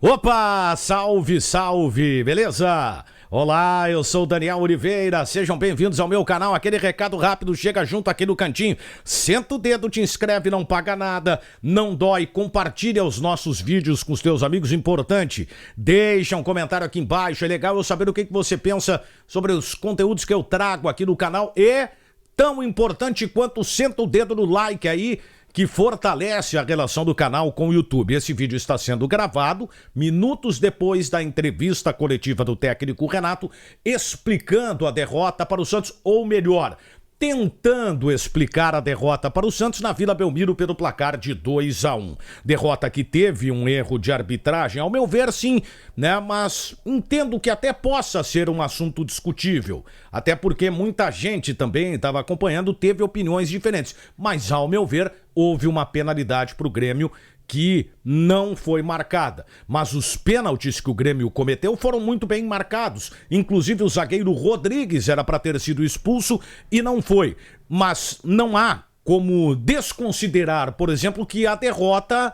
Opa, salve, salve, beleza? Olá, eu sou o Daniel Oliveira, sejam bem-vindos ao meu canal, aquele recado rápido, chega junto aqui no cantinho, senta o dedo, te inscreve, não paga nada, não dói, compartilha os nossos vídeos com os teus amigos, importante, deixa um comentário aqui embaixo, é legal eu saber o que você pensa sobre os conteúdos que eu trago aqui no canal e, tão importante quanto, senta o dedo no like aí, que fortalece a relação do canal com o YouTube. Esse vídeo está sendo gravado minutos depois da entrevista coletiva do técnico Renato, explicando a derrota para o Santos, ou melhor, tentando explicar a derrota para o Santos na Vila Belmiro pelo placar de 2-1. Derrota que teve um erro de arbitragem, ao meu ver sim, né? Mas entendo que até possa ser um assunto discutível. Até porque muita gente também estava acompanhando, teve opiniões diferentes. Mas ao meu ver, houve uma penalidade para o Grêmio que não foi marcada. Mas os pênaltis que o Grêmio cometeu foram muito bem marcados. Inclusive o zagueiro Rodrigues era para ter sido expulso e não foi. Mas não há como desconsiderar, por exemplo, que a derrota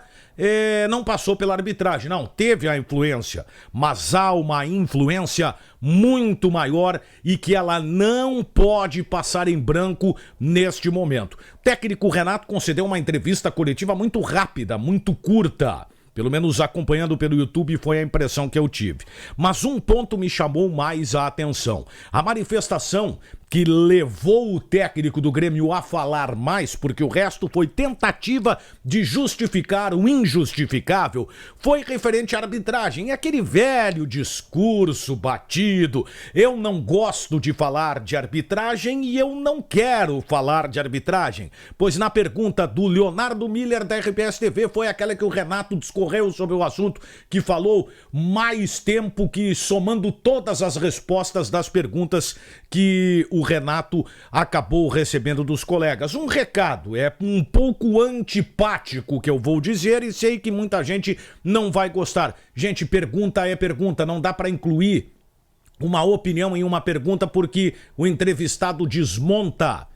não passou pela arbitragem. Não, teve a influência, mas há uma influência muito maior e que ela não pode passar em branco neste momento. O técnico Renato concedeu uma entrevista coletiva muito rápida, muito curta. Pelo menos acompanhando pelo YouTube foi a impressão que eu tive. Mas um ponto me chamou mais a atenção. A manifestação que levou o técnico do Grêmio a falar mais, porque o resto foi tentativa de justificar o injustificável, foi referente à arbitragem. E aquele velho discurso batido, eu não gosto de falar de arbitragem e eu não quero falar de arbitragem. Pois na pergunta do Leonardo Miller da RPS TV foi aquela que o Renato discorreu sobre o assunto, que falou mais tempo que somando todas as respostas das perguntas que o Renato acabou recebendo dos colegas. Um recado, é um pouco antipático que eu vou dizer e sei que muita gente não vai gostar. Gente, pergunta é pergunta, não dá para incluir uma opinião em uma pergunta porque o entrevistado desmonta.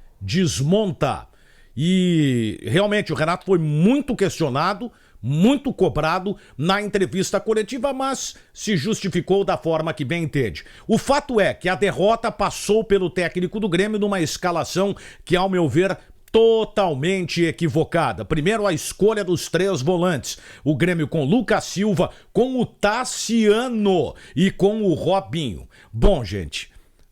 E realmente o Renato foi muito questionado, muito cobrado na entrevista coletiva, mas se justificou da forma que bem entende. O fato é que a derrota passou pelo técnico do Grêmio numa escalação que, ao meu ver, totalmente equivocada. Primeiro, a escolha dos 3 volantes. O Grêmio com Lucas Silva, com o Tassiano e com o Robinho. Bom, gente,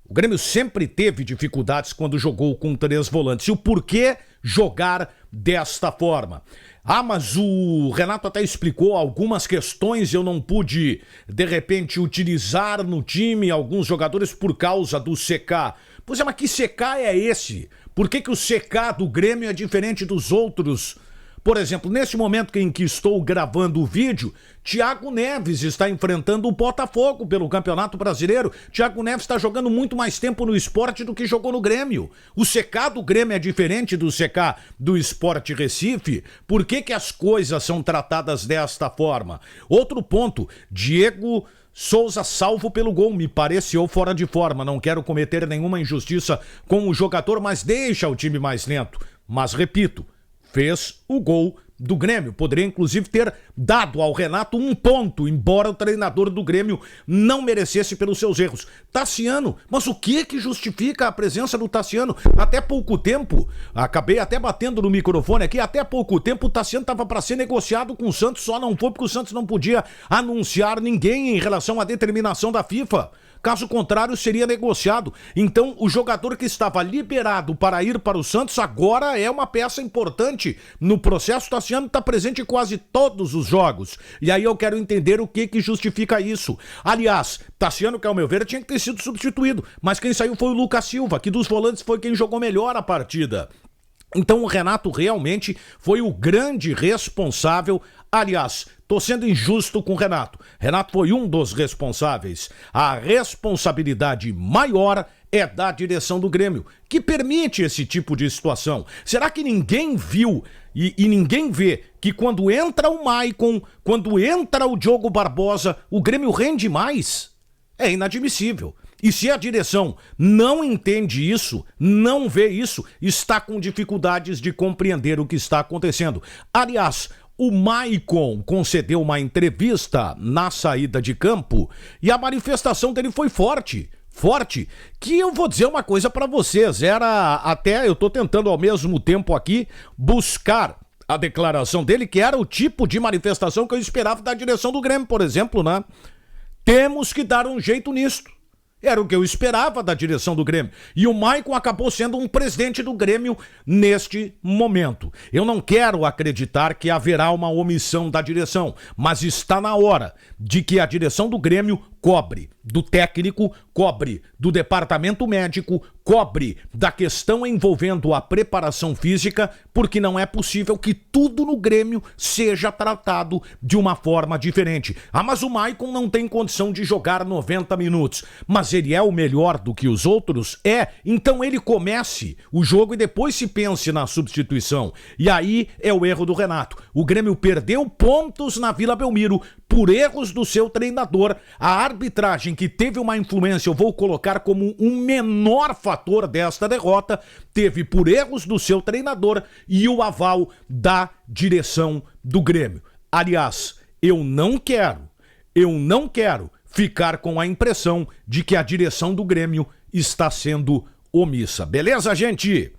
o Grêmio sempre teve dificuldades quando jogou com 3 volantes. E o porquê jogar desta forma? Ah, mas o Renato até explicou algumas questões, eu não pude, de repente, utilizar no time alguns jogadores por causa do CK. Pois é, mas que CK é esse? Por que o CK do Grêmio é diferente dos outros? Por exemplo, nesse momento em que estou gravando o vídeo, Thiago Neves está enfrentando o Botafogo pelo Campeonato Brasileiro. Thiago Neves está jogando muito mais tempo no Sport do que jogou no Grêmio. O CK do Grêmio é diferente do CK do Sport Recife. Por que as coisas são tratadas desta forma? Outro ponto, Diego Souza salvo pelo gol, me pareceu fora de forma. Não quero cometer nenhuma injustiça com o jogador, mas deixa o time mais lento. Mas repito, fez o gol do Grêmio. Poderia, inclusive, ter dado ao Renato um ponto, embora o treinador do Grêmio não merecesse pelos seus erros. Tassiano, mas o que justifica a presença do Tassiano? Até pouco tempo, acabei até batendo no microfone aqui, até pouco tempo o Tassiano estava para ser negociado com o Santos, só não foi porque o Santos não podia anunciar ninguém em relação à determinação da FIFA. Caso contrário, seria negociado. Então, o jogador que estava liberado para ir para o Santos agora é uma peça importante no processo. Tassiano está presente em quase todos os jogos. E aí eu quero entender o que justifica isso. Aliás, Tassiano, que ao meu ver, tinha que ter sido substituído. Mas quem saiu foi o Lucas Silva, que dos volantes foi quem jogou melhor a partida. Então o Renato realmente foi o grande responsável. Aliás, tô sendo injusto com o Renato. Renato foi um dos responsáveis. A responsabilidade maior é da direção do Grêmio, que permite esse tipo de situação. Será que ninguém viu e ninguém vê que quando entra o Maicon, quando entra o Diogo Barbosa, o Grêmio rende mais? É inadmissível. E se a direção não entende isso, não vê isso, está com dificuldades de compreender o que está acontecendo. Aliás, o Maicon concedeu uma entrevista na saída de campo e a manifestação dele foi forte, que eu vou dizer uma coisa pra vocês, eu tô tentando ao mesmo tempo aqui buscar a declaração dele, que era o tipo de manifestação que eu esperava da direção do Grêmio, por exemplo, né? Temos que dar um jeito nisto. Era o que eu esperava da direção do Grêmio. E o Maicon acabou sendo um presidente do Grêmio neste momento. Eu não quero acreditar que haverá uma omissão da direção, mas está na hora de que a direção do Grêmio cobre do técnico, cobre do departamento médico, cobre da questão envolvendo a preparação física, porque não é possível que tudo no Grêmio seja tratado de uma forma diferente. Ah, mas o Maicon não tem condição de jogar 90 minutos. Mas ele é o melhor do que os outros? É, então ele comece o jogo e depois se pense na substituição. E aí é o erro do Renato. O Grêmio perdeu pontos na Vila Belmiro por erros do seu treinador. A arbitragem, que teve uma influência, eu vou colocar como um menor fator desta derrota, teve por erros do seu treinador e o aval da direção do Grêmio. Aliás, eu não quero ficar com a impressão de que a direção do Grêmio está sendo omissa. Beleza, gente?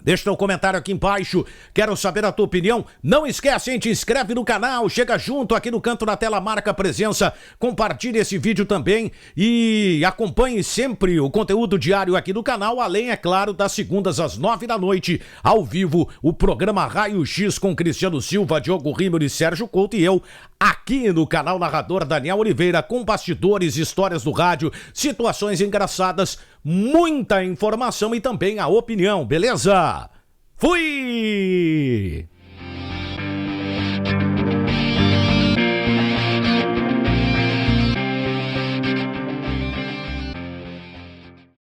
Deixa teu comentário aqui embaixo, quero saber a tua opinião. Não esquece, hein? Te inscreve no canal, chega junto aqui no canto da tela, marca presença, compartilhe esse vídeo também e acompanhe sempre o conteúdo diário aqui do canal, além, é claro, das segundas às 9 da noite, ao vivo, o programa Raio X com Cristiano Silva, Diogo Rímel e Sérgio Couto e eu, aqui no canal Narrador Daniel Oliveira, com bastidores, histórias do rádio, situações engraçadas, muita informação e também a opinião, beleza? Fui!